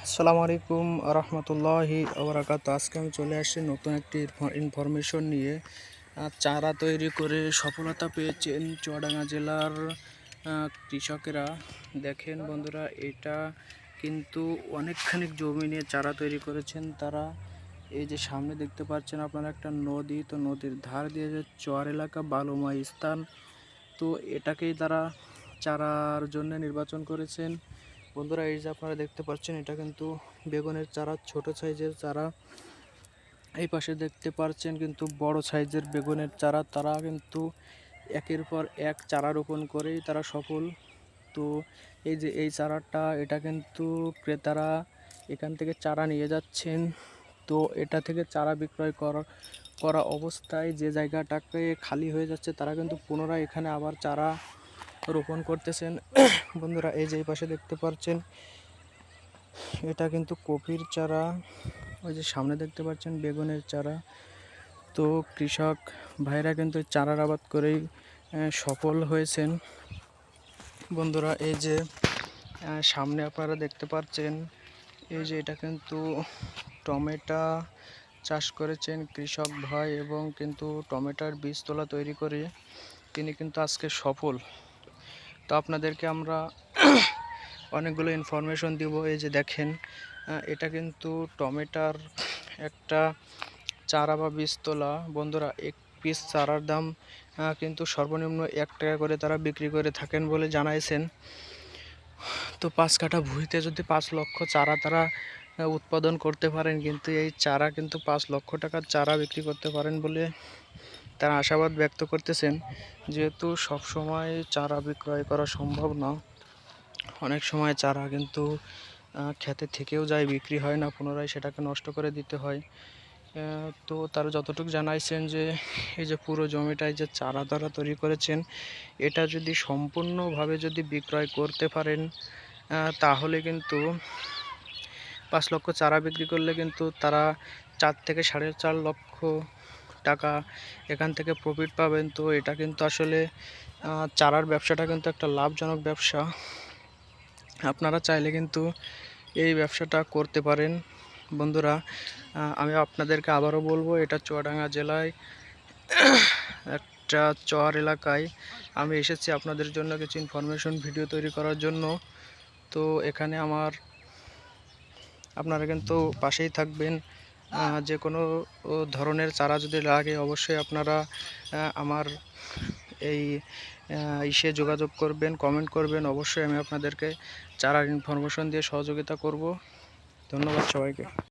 আসসালামু আলাইকুম রহমতুল্লাহি ওবরাকাত। আজকে আমি চলে আসছি নতুন একটি ইনফরমেশন নিয়ে। চারা তৈরি করে সফলতা পেয়েছেন চুয়াডাঙ্গা জেলার কৃষকেরা। দেখেন বন্ধুরা, এটা কিন্তু অনেকখানি জমি নিয়ে চারা তৈরি করেছেন তারা। এই যে সামনে দেখতে পাচ্ছেন আপনারা একটা নদী, তো নদীর ধার দিয়ে যে চর এলাকা বালুময় স্থান, তো এটাকেই তারা চারার জন্য নির্বাচন করেছেন। বন্ধুরা, এই যে আপনারা দেখতে পাচ্ছেন, এটা কিন্তু বেগুনের চারা, ছোট সাইজের চারা। এই পাশে দেখতে পাচ্ছেন কিন্তু বড় সাইজের বেগুনের চারা। তারা কিন্তু একের পর এক চারা রোপণ করেই তারা সফল। তো এই যে এই চারাটা, এটা কিন্তু ক্রেতারা এখান থেকে চারা নিয়ে যাচ্ছেন। তো এটা থেকে চারা বিক্রয় করা অবস্থায় যে জায়গাটাকে খালি হয়ে যাচ্ছে, তারা কিন্তু পুনরায় এখানে আবার চারা রোপণ করতেছেন। বন্ধুরা, এই যে এই পাশে দেখতে পাচ্ছেন, এটা কিন্তু কপির চারা। ওই যে সামনে দেখতে পাচ্ছেন বেগুনের চারা। তো কৃষক ভাইরা কিন্তু চারার আবাদ করেই সফল হয়েছেন। বন্ধুরা, এই যে সামনে আপনারা দেখতে পাচ্ছেন, এই যে এটা কিন্তু টমেটো চাষ করেছেন কৃষক ভাই, এবং কিন্তু টমেটোর বীজতলা তৈরি করে তিনি কিন্তু আজকে সফল। তো আপনাদেরকে আমরা অনেকগুলো ইনফরমেশন দিব। এই যে দেখেন, এটা কিন্তু টমেটোর একটা চারা বা বীজতলা। বন্ধুরা, এক পিস চারার দাম কিন্তু সর্বনিম্ন 1 টাকা করে তারা বিক্রি করে থাকেন বলে জানাইছেন। তো 5 কাঠা ভূমিতে যদি 5 লক্ষ চারা তারা উৎপাদন করতে পারেন, কিন্তু এই চারা কিন্তু 5 লক্ষ টাকার চারা বিক্রি করতে পারেন বলে তারা আশাবাদ ব্যক্ত করতেছেন। যেহেতু সব সময় চারা বিক্রয় করা সম্ভব না, অনেক সময় চারা কিন্তু খেতে থেকেও যায়, বিক্রি হয় না, পুনরায় সেটাকে নষ্ট করে দিতে হয়। তো তারা যতটুকু জানাইছেন যে এই যে পুরো জমিটায় যে চারা তারা তৈরি করেছেন, এটা যদি সম্পূর্ণভাবে যদি বিক্রয় করতে পারেন, তাহলে কিন্তু 5 লক্ষ চারা বিক্রি করলে কিন্তু তারা 4 থেকে 4.5 লক্ষ টাকা এখান থেকে প্রফিট পাবেন। তো এটা কিন্তু আসলে চারার ব্যবসাটা কিন্তু একটা লাভজনক ব্যবসা। আপনারা চাইলে কিন্তু এই ব্যবসাটা করতে পারেন। বন্ধুরা, আমি আপনাদেরকে আবারও বলবো, এটা চুয়াডাঙ্গা জেলায় একটা চর এলাকায় আমি এসেছি আপনাদের জন্য কিছু ইনফরমেশন ভিডিও তৈরি করার জন্য। তো এখানে আপনারা কিন্তু পাশেই থাকবেন। যে কোনো ধরনের চারা যদি লাগে, অবশ্যই আপনারা আমার এই ইসে যোগাযোগ করবেন, কমেন্ট করবেন। অবশ্যই আমি আপনাদেরকে চারার ইনফরমেশন দিয়ে সহযোগিতা করব। ধন্যবাদ সবাইকে।